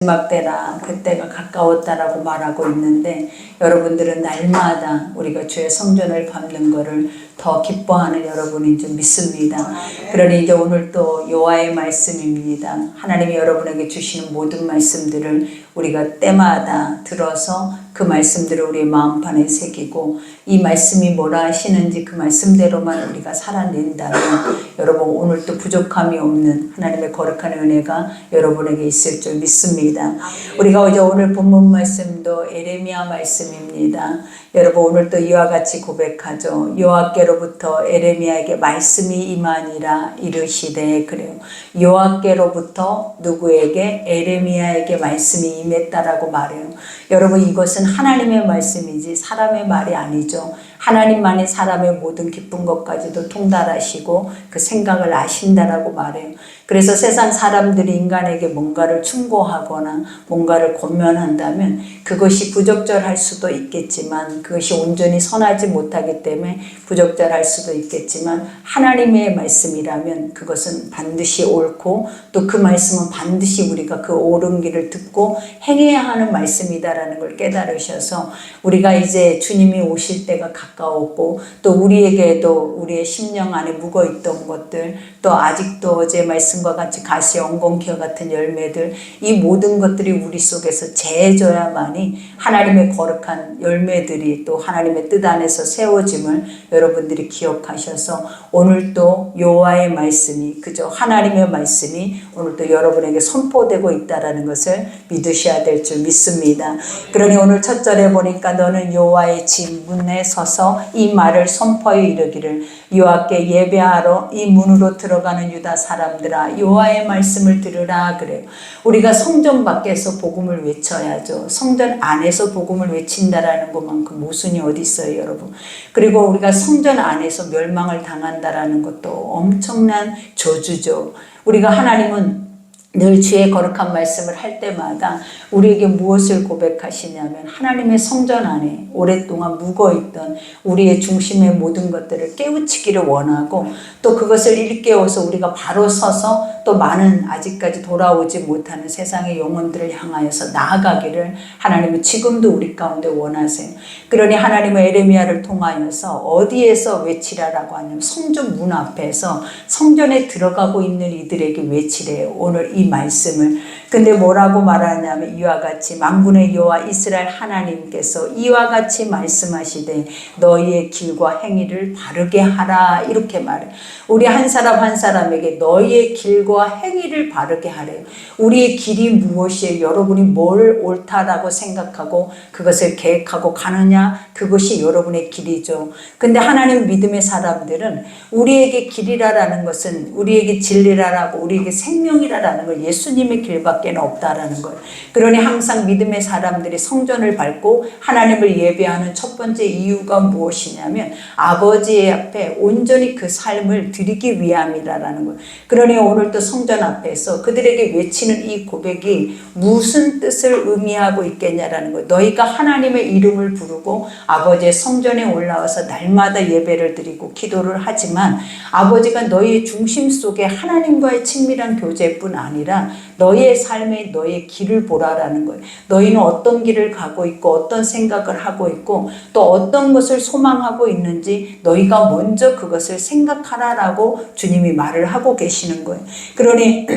마지막 때라 그때가 가까웠다라고 말하고 있는데 여러분들은 날마다 우리가 주의 성전을 밟는 것을 더 기뻐하는 여러분인 줄 믿습니다. 그러니 이제 오늘 또 여호와의 말씀입니다. 하나님이 여러분에게 주시는 모든 말씀들을 우리가 때마다 들어서 그 말씀들을 우리의 마음판에 새기고 이 말씀이 뭐라 하시는지 그 말씀대로만 우리가 살아낸다면 여러분 오늘 또 부족함이 없는 하나님의 거룩한 은혜가 여러분에게 있을 줄 믿습니다. 우리가 이제 오늘 본문 말씀도 에레미야 말씀입니다. 여러분 오늘 또 이와 같이 고백하죠. 여호와께로부터 에레미야에게 말씀이 임하니라 이르시되 그래요. 여호와께로부터 누구에게? 에레미야에게 말씀이 임했다라고 말해요. 여러분 이것은 하나님의 말씀이지 사람의 말이 아니죠. 하나님만이 사람의 모든 기쁜 것까지도 통달하시고 그 생각을 아신다라고 말해요. 그래서 세상 사람들이 인간에게 뭔가를 충고하거나 뭔가를 권면한다면 그것이 부적절할 수도 있겠지만 그것이 온전히 선하지 못하기 때문에 부적절할 수도 있겠지만 하나님의 말씀이라면 그것은 반드시 옳고 또 그 말씀은 반드시 우리가 그 옳은 길을 듣고 행해야 하는 말씀이다라는 걸 깨달으셔서 우리가 이제 주님이 오실 때가 가까웠고 또 우리에게도 우리의 심령 안에 묵어있던 것들 또 아직도 어제 말씀과 같이 가시 엉겅퀴와 같은 열매들 이 모든 것들이 우리 속에서 재져야만이 하나님의 거룩한 열매들이 또 하나님의 뜻 안에서 세워짐을 여러분들이 기억하셔서 오늘도 여호와의 말씀이 그저 하나님의 말씀이 오늘도 여러분에게 선포되고 있다는 것을 믿으셔야 될 줄 믿습니다. 그러니 오늘 첫 절에 보니까 너는 여호와의 집 문에 서서 이 말을 선포하여 이르기를 여호와께 예배하러 이 문으로 들어가는 유다 사람들아 여호와의 말씀을 들으라 그래요. 우리가 성전 밖에서 복음을 외쳐야죠. 성전 안에서 복음을 외친다라는 것만큼 모순이 어디 있어요 여러분. 그리고 우리가 성전 안에서 멸망을 당한다라는 것도 엄청난 저주죠. 우리가 하나님은 늘 주의 거룩한 말씀을 할 때마다 우리에게 무엇을 고백하시냐면 하나님의 성전 안에 오랫동안 묵어있던 우리의 중심의 모든 것들을 깨우치기를 원하고 또 그것을 일깨워서 우리가 바로 서서 또 많은 아직까지 돌아오지 못하는 세상의 영혼들을 향하여서 나아가기를 하나님은 지금도 우리 가운데 원하세요. 그러니 하나님은 에레미야를 통하여서 어디에서 외치라라고 하냐면 성전 문 앞에서 성전에 들어가고 있는 이들에게 외치래요. 오늘 이 말씀을. 근데 뭐라고 말하냐면 이와 같이 만군의 여호와 이스라엘 하나님께서 이와 같이 말씀하시되 너희의 길과 행위를 바르게 하라 이렇게 말해요. 우리 한 사람 한 사람에게 너희의 길과 행위를 바르게 하래요. 우리의 길이 무엇이에요? 여러분이 뭘 옳다라고 생각하고 그것을 계획하고 가느냐 그것이 여러분의 길이죠. 근데 하나님 믿음의 사람들은 우리에게 길이라는 것은 우리에게 진리라라고 우리에게 생명이라는 걸 예수님의 길밖에 없다라는 걸. 그러니 항상 믿음의 사람들이 성전을 밟고 하나님을 예배하는 첫 번째 이유가 무엇이냐면 아버지의 앞에 온전히 그 삶을 드리기 위함이라는 걸. 그러니 오늘도 성전 앞에서 그들에게 외치는 이 고백이 무슨 뜻을 의미하고 있겠냐라는 걸. 너희가 하나님의 이름을 부르고 아버지의 성전에 올라와서 날마다 예배를 드리고 기도를 하지만 아버지가 너희의 중심 속에 하나님과의 친밀한 교제뿐 아니라 너희의 삶에 너희의 길을 보라라는 거예요. 너희는 어떤 길을 가고 있고 어떤 생각을 하고 있고 또 어떤 것을 소망하고 있는지 너희가 먼저 그것을 생각하라라고 주님이 말을 하고 계시는 거예요. 그러니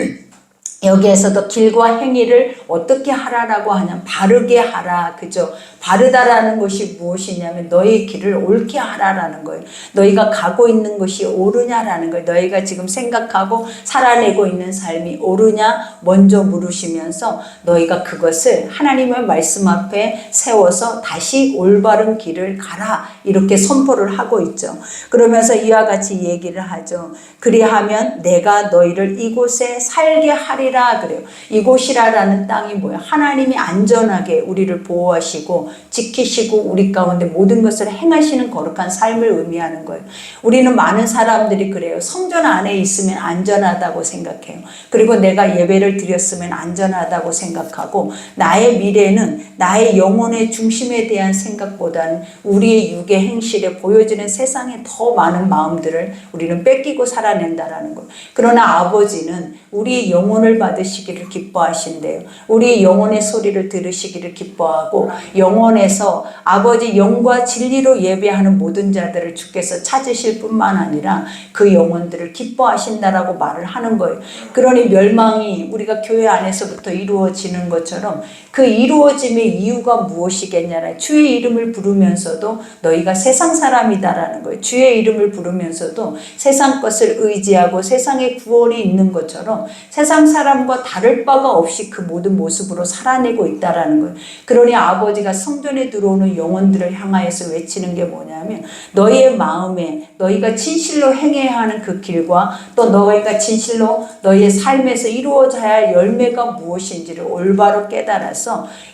여기에서도 길과 행위를 어떻게 하라라고 하냐면 바르게 하라. 그죠? 바르다라는 것이 무엇이냐면 너희의 길을 옳게 하라라는 거예요. 너희가 가고 있는 것이 옳으냐라는 거예요. 너희가 지금 생각하고 살아내고 있는 삶이 옳으냐 먼저 물으시면서 너희가 그것을 하나님의 말씀 앞에 세워서 다시 올바른 길을 가라 이렇게 선포를 하고 있죠. 그러면서 이와 같이 얘기를 하죠. 그리하면 내가 너희를 이곳에 살게 하리라 그래요. 이곳이라는 땅이 뭐야? 하나님이 안전하게 우리를 보호하시고 지키시고 우리 가운데 모든 것을 행하시는 거룩한 삶을 의미하는 거예요. 우리는 많은 사람들이 그래요. 성전 안에 있으면 안전하다고 생각해요. 그리고 내가 예배를 드렸으면 안전하다고 생각하고 나의 미래는 나의 영혼의 중심에 대한 생각보다는 우리의 육의 행실에 보여지는 세상에 더 많은 마음들을 우리는 뺏기고 살아낸다라는 거예요. 그러나 아버지는 우리의 영혼을 받으시기를 기뻐하신대요. 우리 영혼의 소리를 들으시기를 기뻐하고 영혼에서 아버지 영과 진리로 예배하는 모든 자들을 주께서 찾으실 뿐만 아니라 그 영혼들을 기뻐하신다라고 말을 하는 거예요. 그러니 멸망이 우리가 교회 안에서부터 이루어지는 것처럼 그 이루어짐의 이유가 무엇이겠냐라. 주의 이름을 부르면서도 너희가 세상 사람이다라는 거예요. 주의 이름을 부르면서도 세상 것을 의지하고 세상에 구원이 있는 것처럼 세상 사람과 다를 바가 없이 그 모든 모습으로 살아내고 있다라는 거예요. 그러니 아버지가 성전에 들어오는 영혼들을 향하여서 외치는 게 뭐냐면 너희의 마음에 너희가 진실로 행해야 하는 그 길과 또 너희가 진실로 너희의 삶에서 이루어져야 할 열매가 무엇인지를 올바로 깨달아서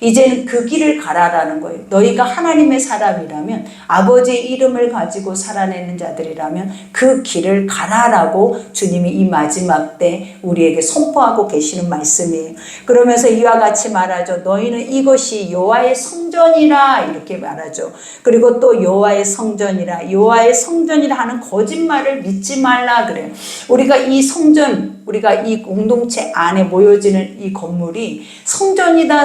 이제는 그 길을 가라라는 거예요. 너희가 하나님의 사람이라면 아버지의 이름을 가지고 살아내는 자들이라면 그 길을 가라라고 주님이 이 마지막 때 우리에게 선포하고 계시는 말씀이에요. 그러면서 이와 같이 말하죠. 너희는 이것이 여호와의 성전이라 이렇게 말하죠. 그리고 또 여호와의 성전이라 하는 거짓말을 믿지 말라 그래요. 우리가 이 성전 우리가 이 공동체 안에 모여지는 이 건물이 성전이다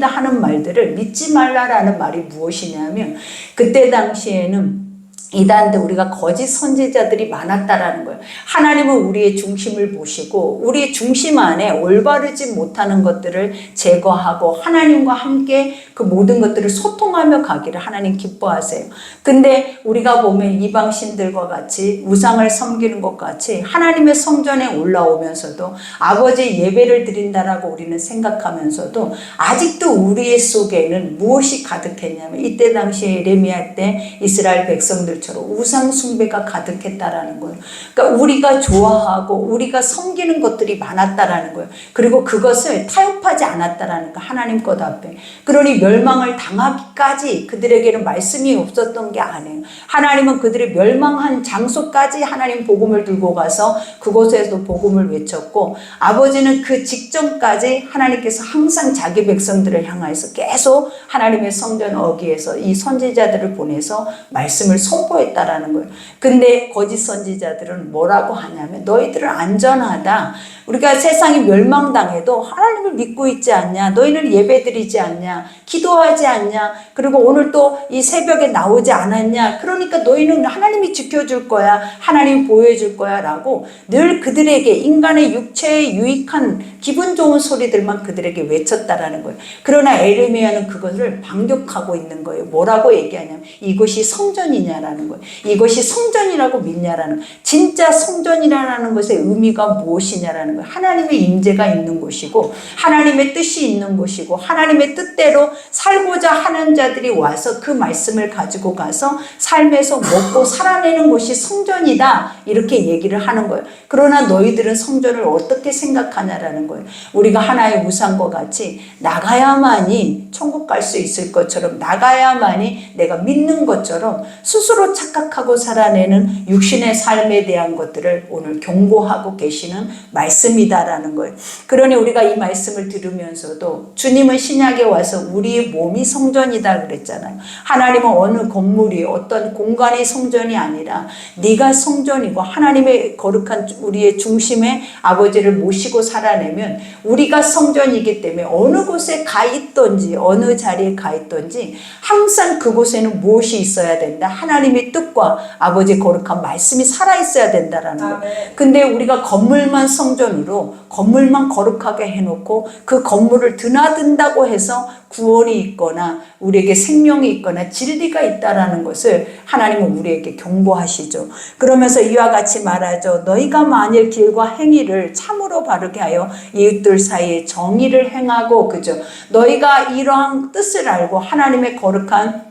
하는 말들을 믿지 말라라는 말이 무엇이냐면 그때 당시에는 이단들 우리가 거짓 선지자들이 많았다라는 거예요. 하나님은 우리의 중심을 보시고 우리의 중심 안에 올바르지 못하는 것들을 제거하고 하나님과 함께 그 모든 것들을 소통하며 가기를 하나님 기뻐하세요. 근데 우리가 보면 이방신들과 같이 우상을 섬기는 것 같이 하나님의 성전에 올라오면서도 아버지의 예배를 드린다라고 우리는 생각하면서도 아직도 우리의 속에는 무엇이 가득했냐면 이때 당시에 예레미야 때 이스라엘 백성들 처럼 우상 숭배가 가득했다라는 거예요. 그러니까 우리가 좋아하고 우리가 섬기는 것들이 많았다라는 거예요. 그리고 그것을 타협하지 않았다라는 거 하나님 것 앞에. 그러니 멸망을 당하기까지 그들에게는 말씀이 없었던 게 아니에요. 하나님은 그들의 멸망한 장소까지 하나님 복음을 들고 가서 그곳에서 복음을 외쳤고 아버지는 그 직전까지 하나님께서 항상 자기 백성들을 향해서 계속 하나님의 성전 어귀에서 이 선지자들을 보내서 말씀을 선포했다라는 거예요. 근데 거짓 선지자들은 뭐라고 하냐면 너희들은 안전하다. 우리가 세상이 멸망당해도 하나님을 믿고 있지 않냐? 너희는 예배드리지 않냐? 기도하지 않냐? 그리고 오늘 또 이 새벽에 나오지 않았냐? 그러니까 너희는 하나님이 지켜줄 거야. 하나님이 보호해줄 거야 라고 늘 그들에게 인간의 육체에 유익한 기분 좋은 소리들만 그들에게 외쳤다라는 거예요. 그러나 예레미야는 그것을 반격하고 있는 거예요. 뭐라고 얘기하냐면 이것이 성전이냐라는 거예요. 이것이 성전이라고 믿냐라는 거예요. 진짜 성전이라는 것의 의미가 무엇이냐라는 거예요. 하나님의 임재가 있는 곳이고 하나님의 뜻이 있는 곳이고 하나님의 뜻대로 살고자 하는 자들이 와서 그 말씀을 가지고 가서 삶에서 먹고 살아내는 곳이 성전이다 이렇게 얘기를 하는 거예요. 그러나 너희들은 성전을 어떻게 생각하냐라는 거예요. 우리가 하나의 우상과 같이 나가야만이 천국 갈 수 있을 것처럼 나가야만이 내가 믿는 것처럼 스스로 착각하고 살아내는 육신의 삶에 대한 것들을 오늘 경고하고 계시는 말씀이다라는 거예요. 그러니 우리가 이 말씀을 들으면서도 주님은 신약에 와서 우리의 몸이 성전이다 그랬잖아요. 하나님은 어느 건물이 어떤 공간이 성전이 아니라 네가 성전이고 하나님의 거룩한 우리의 중심에 아버지를 모시고 살아내면 우리가 성전이기 때문에 어느 곳에 가 있든지 어느 자리에 가 있든지 항상 그곳에는 무엇이 있어야 된다. 하나님의 뜻과 아버지의 거룩한 말씀이 살아있어야 된다라는 거예요. 근데 우리가 건물만 성전으로 건물만 거룩하게 해놓고 그 건물을 드나든다고 해서 구원이 있거나 우리에게 생명이 있거나 진리가 있다라는 것을 하나님은 우리에게 경고하시죠. 그러면서 이와 같이 말하죠. 너희가 만일 길과 행위를 참으로 바르게 하여 이웃들 사이에 정의를 행하고 그죠. 너희가 이러한 뜻을 알고 하나님의 거룩한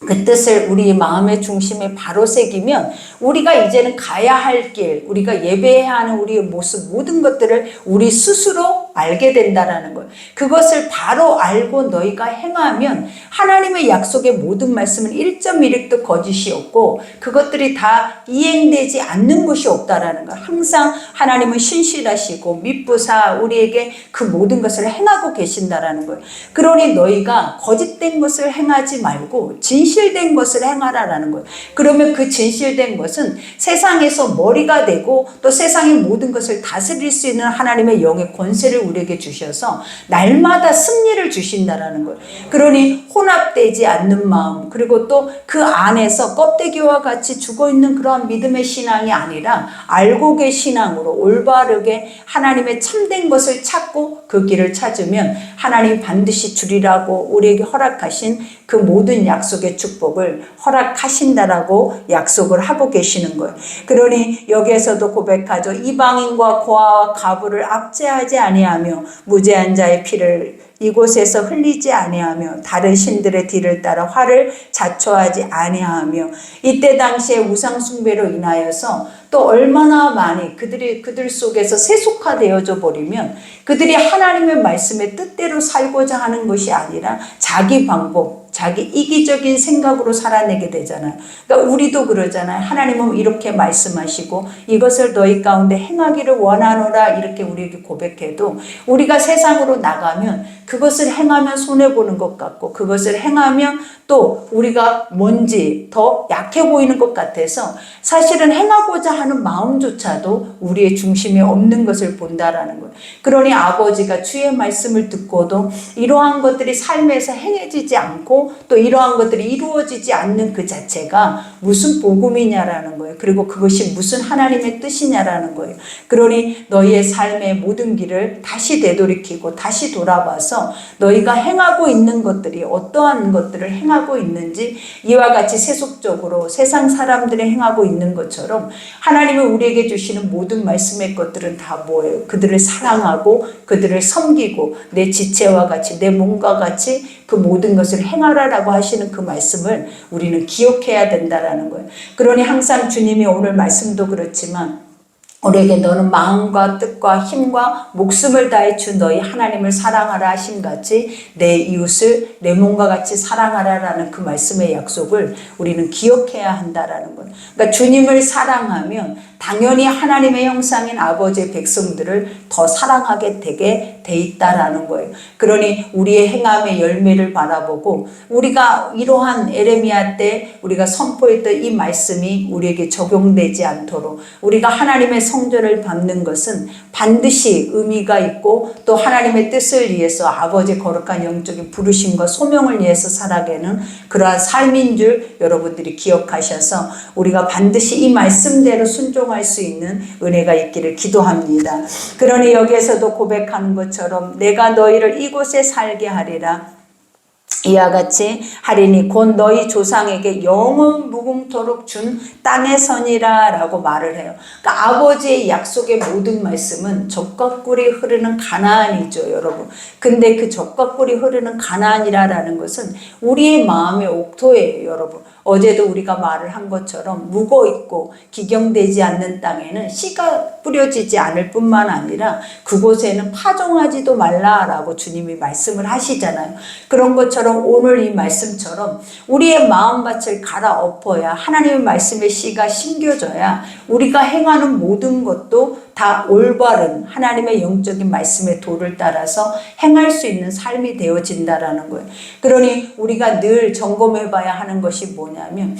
그 뜻을 우리 마음의 중심에 바로 새기면 우리가 이제는 가야 할 길, 우리가 예배해야 하는 우리의 모습 모든 것들을 우리 스스로 알게 된다라는 거예요. 그것을 바로 알고 너희가 행하면 하나님의 약속의 모든 말씀은 1.1획도 거짓이 없고 그것들이 다 이행되지 않는 것이 없다라는 거예요. 항상 하나님은 신실하시고 미쁘사 우리에게 그 모든 것을 행하고 계신다라는 거예요. 그러니 너희가 거짓된 것을 행하지 말고 진실된 것을 행하라라는 거예요. 그러면 그 진실된 것은 세상에서 머리가 되고 또 세상의 모든 것을 다스릴 수 있는 하나님의 영의 권세를 우리에게 주셔서 날마다 승리를 주신다라는 거예요. 그러니 혼합되지 않는 마음 그리고 또 그 안에서 껍데기와 같이 죽어있는 그러한 믿음의 신앙이 아니라 알고 계신 신앙으로 올바르게 하나님의 참된 것을 찾고 그 길을 찾으면 하나님 반드시 주리라고 우리에게 허락하신 그 모든 약속의 축복을 허락하신다라고 약속을 하고 계시는 거예요. 그러니 여기에서도 고백하죠. 이방인과 고아와 과부를 압제하지 아니하며 무죄한 자의 피를 이곳에서 흘리지 아니하며 다른 신들의 뒤를 따라 화를 자초하지 아니하며 이때 당시에 우상 숭배로 인하여서 또 얼마나 많이 그들 속에서 세속화되어져 버리면 그들이 하나님의 말씀의 뜻대로 살고자 하는 것이 아니라 자기 방법 자기 이기적인 생각으로 살아내게 되잖아요. 그러니까 우리도 그러잖아요. 하나님은 이렇게 말씀하시고 이것을 너희 가운데 행하기를 원하노라 이렇게 우리에게 고백해도 우리가 세상으로 나가면 그것을 행하면 손해보는 것 같고 그것을 행하면 또 우리가 뭔지 더 약해 보이는 것 같아서 사실은 행하고자 하는 마음조차도 우리의 중심에 없는 것을 본다라는 거예요. 그러니 아버지가 주의 말씀을 듣고도 이러한 것들이 삶에서 행해지지 않고 또 이러한 것들이 이루어지지 않는 그 자체가 무슨 복음이냐라는 거예요. 그리고 그것이 무슨 하나님의 뜻이냐라는 거예요. 그러니 너희의 삶의 모든 길을 다시 되돌이키고 다시 돌아봐서 너희가 행하고 있는 것들이 어떠한 것들을 행하고 있는지 이와 같이 세속적으로 세상 사람들이 행하고 있는 것처럼 하나님은 우리에게 주시는 모든 말씀의 것들은 다 뭐예요? 그들을 사랑하고 그들을 섬기고 내 지체와 같이 내 몸과 같이 그 모든 것을 행하라라고 하시는 그 말씀을 우리는 기억해야 된다라는 거예요. 그러니 항상 주님이 오늘 말씀도 그렇지만 우리에게 너는 마음과 뜻과 힘과 목숨을 다해 주 너희 하나님을 사랑하라 하심같이 내 이웃을 내 몸과 같이 사랑하라라는 그 말씀의 약속을 우리는 기억해야 한다라는 거예요. 그러니까 주님을 사랑하면 당연히 하나님의 형상인 아버지의 백성들을 더 사랑하게 되게 돼 있다라는 거예요. 그러니 우리의 행함의 열매를 바라보고 우리가 이러한 에레미야 때 우리가 선포했던 이 말씀이 우리에게 적용되지 않도록 우리가 하나님의 성전을 밟는 것은 반드시 의미가 있고 또 하나님의 뜻을 위해서 아버지의 거룩한 영적인 부르심과 소명을 위해서 살아가는 그러한 삶인 줄 여러분들이 기억하셔서 우리가 반드시 이 말씀대로 순종할 수 있는 은혜가 있기를 기도합니다. 그러니 여기에서도 고백하는 것처럼 내가 너희를 이곳에 살게 하리라. 이와 같이 하리니 곧 너희 조상에게 영원 무궁토록 준 땅의 선이라 라고 말을 해요. 그러니까 아버지의 약속의 모든 말씀은 젖과 꿀이 흐르는 가나안이죠, 여러분. 근데 그 젖과 꿀이 흐르는 가나안이라는 것은 우리의 마음의 옥토예요, 여러분. 어제도 우리가 말을 한 것처럼 묵어있고 기경되지 않는 땅에는 씨가 뿌려지지 않을 뿐만 아니라 그곳에는 파종하지도 말라라고 주님이 말씀을 하시잖아요. 그런 것처럼 오늘 이 말씀처럼 우리의 마음밭을 갈아엎어야 하나님의 말씀의 씨가 심겨져야 우리가 행하는 모든 것도 다 올바른 하나님의 영적인 말씀의 도를 따라서 행할 수 있는 삶이 되어진다라는 거예요. 그러니 우리가 늘 점검해 봐야 하는 것이 뭐냐면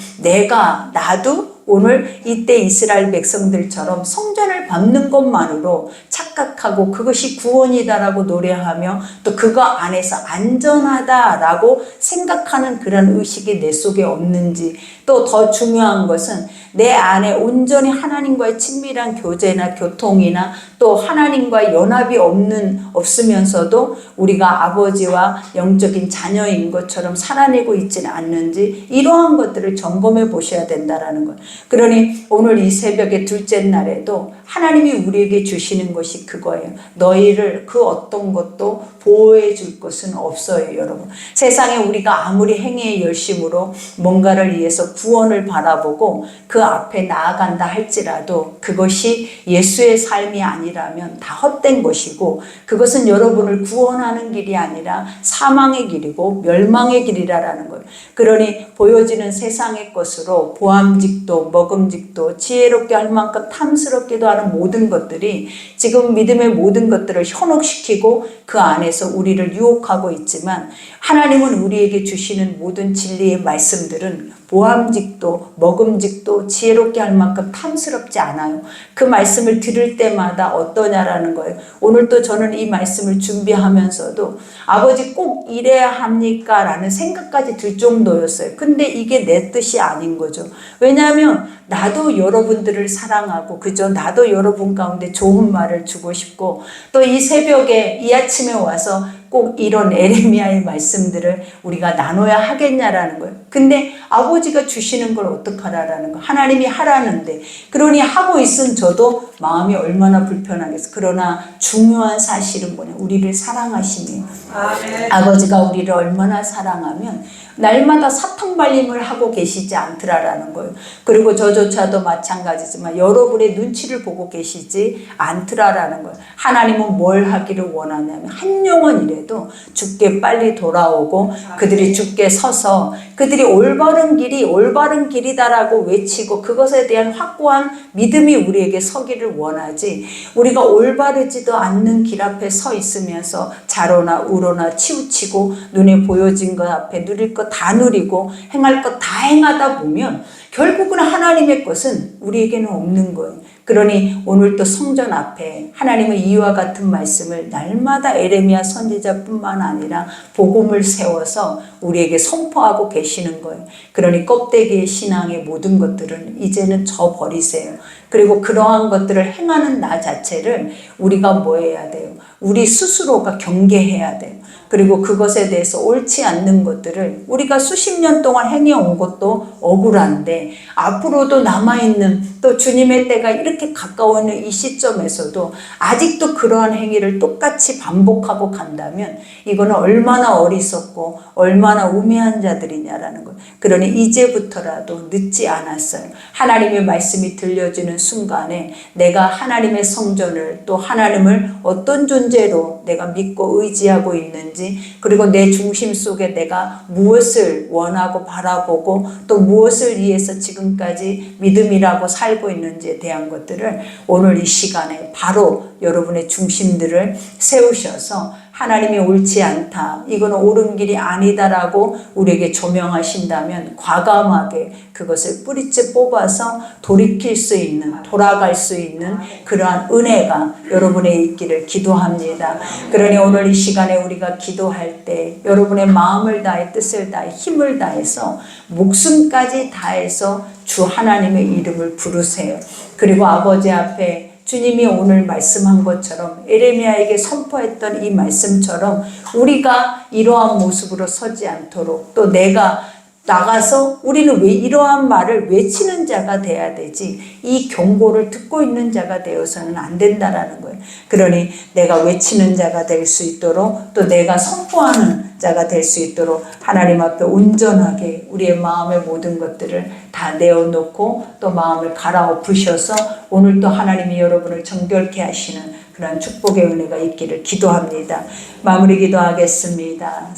나도 오늘 이때 이스라엘 백성들처럼 성전을 밟는 것만으로 착각하고 그것이 구원이다라고 노래하며 또 그거 안에서 안전하다라고 생각하는 그런 의식이 내 속에 없는지 또 더 중요한 것은 내 안에 온전히 하나님과의 친밀한 교제나 교통이나 또 하나님과의 연합이 없으면서도 우리가 아버지와 영적인 자녀인 것처럼 살아내고 있지는 않는지 이러한 것들을 점검해 보셔야 된다라는 거예요. 그러니 오늘 이 새벽의 둘째 날에도 하나님이 우리에게 주시는 것이 그거예요. 너희를 그 어떤 것도 보호해 줄 것은 없어요, 여러분. 세상에 우리가 아무리 행위의 열심으로 뭔가를 위해서 구원을 바라보고 그 앞에 나아간다 할지라도 그것이 예수의 삶이 아니라면 다 헛된 것이고, 그것은 여러분을 구원하는 길이 아니라 사망의 길이고 멸망의 길이라는 거예요. 그러니 보여지는 세상의 것으로 보암직도 먹음직도 지혜롭게 할 만큼 탐스럽게도 하는 모든 것들이 지금 믿음의 모든 것들을 현혹시키고 그 안에서 우리를 유혹하고 있지만, 하나님은 우리에게 주시는 모든 진리의 말씀들은 보암직도 먹음직도 지혜롭게 할 만큼 탐스럽지 않아요. 그 말씀을 들을 때마다 어떠냐라는 거예요. 오늘 또 저는 이 말씀을 준비하면서도 아버지 꼭 이래야 합니까? 라는 생각까지 들 정도였어요. 근데 이게 내 뜻이 아닌 거죠. 왜냐하면 나도 여러분들을 사랑하고 그저 나도 여러분 가운데 좋은 말을 주고 싶고, 또 이 새벽에 이 아침에 와서 꼭 이런 에레미야의 말씀들을 우리가 나눠야 하겠냐라는 거예요. 근데 아버지가 주시는 걸 어떡하라라는 거예요. 하나님이 하라는데, 그러니 하고 있은 저도 마음이 얼마나 불편하겠어요. 그러나 중요한 사실은 뭐냐, 우리를 사랑하시며 아버지가 우리를 얼마나 사랑하면 날마다 사탕 발림을 하고 계시지 않더라라는 거예요. 그리고 저조차도 마찬가지지만 여러분의 눈치를 보고 계시지 않더라라는 거예요. 하나님은 뭘 하기를 원하냐면 한 영혼이라도 주께 빨리 돌아오고 그들이 주께 서서 그들이 올바른 길이 올바른 길이다라고 외치고 그것에 대한 확고한 믿음이 우리에게 서기를 원하지, 우리가 올바르지도 않는 길 앞에 서 있으면서 자로나 우로나 치우치고 눈에 보여진 것 앞에 누릴 것 다 누리고 행할 것 다 행하다 보면 결국은 하나님의 것은 우리에게는 없는 거예요. 그러니 오늘 또 성전 앞에 하나님의 이와 같은 말씀을 날마다 에레미야 선지자뿐만 아니라 복음을 세워서 우리에게 선포하고 계시는 거예요. 그러니 껍데기의 신앙의 모든 것들은 이제는 저버리세요. 그리고 그러한 것들을 행하는 나 자체를 우리가 뭐 해야 돼요? 우리 스스로가 경계해야 돼요. 그리고 그것에 대해서 옳지 않는 것들을 우리가 수십 년 동안 행해온 것도 억울한데, 앞으로도 남아있는 또 주님의 때가 이렇게 가까워 있는 이 시점에서도 아직도 그러한 행위를 똑같이 반복하고 간다면 이거는 얼마나 어리석고 얼마나 우매한 자들이냐라는 거예요. 그러니 이제부터라도 늦지 않았어요. 하나님의 말씀이 들려지는 순간에 내가 하나님의 성전을, 또 하나님을 어떤 존재로 내가 믿고 의지하고 있는지, 그리고 내 중심 속에 내가 무엇을 원하고 바라보고 또 무엇을 위해서 지금까지 믿음이라고 살고 있는지에 대한 것들을 오늘 이 시간에 바로 여러분의 중심들을 세우셔서 하나님이 옳지 않다, 이거는 옳은 길이 아니다라고 우리에게 조명하신다면 과감하게 그것을 뿌리째 뽑아서 돌이킬 수 있는, 돌아갈 수 있는 그러한 은혜가 여러분의 있기를 기도합니다. 그러니 오늘 이 시간에 우리가 기도할 때 여러분의 마음을 다해 뜻을 다해 힘을 다해서 목숨까지 다해서 주 하나님의 이름을 부르세요. 그리고 아버지 앞에 주님이 오늘 말씀한 것처럼 에레미야에게 선포했던 이 말씀처럼 우리가 이러한 모습으로 서지 않도록, 또 내가 나가서 우리는 왜 이러한 말을 외치는 자가 돼야 되지, 이 경고를 듣고 있는 자가 되어서는 안 된다라는 거예요. 그러니 내가 외치는 자가 될 수 있도록, 또 내가 선포하는 자가 될 수 있도록 하나님 앞에 온전하게 우리의 마음의 모든 것들을 다 내어놓고 또 마음을 갈아엎으셔서 오늘 또 하나님이 여러분을 정결케 하시는 그런 축복의 은혜가 있기를 기도합니다. 마무리 기도하겠습니다.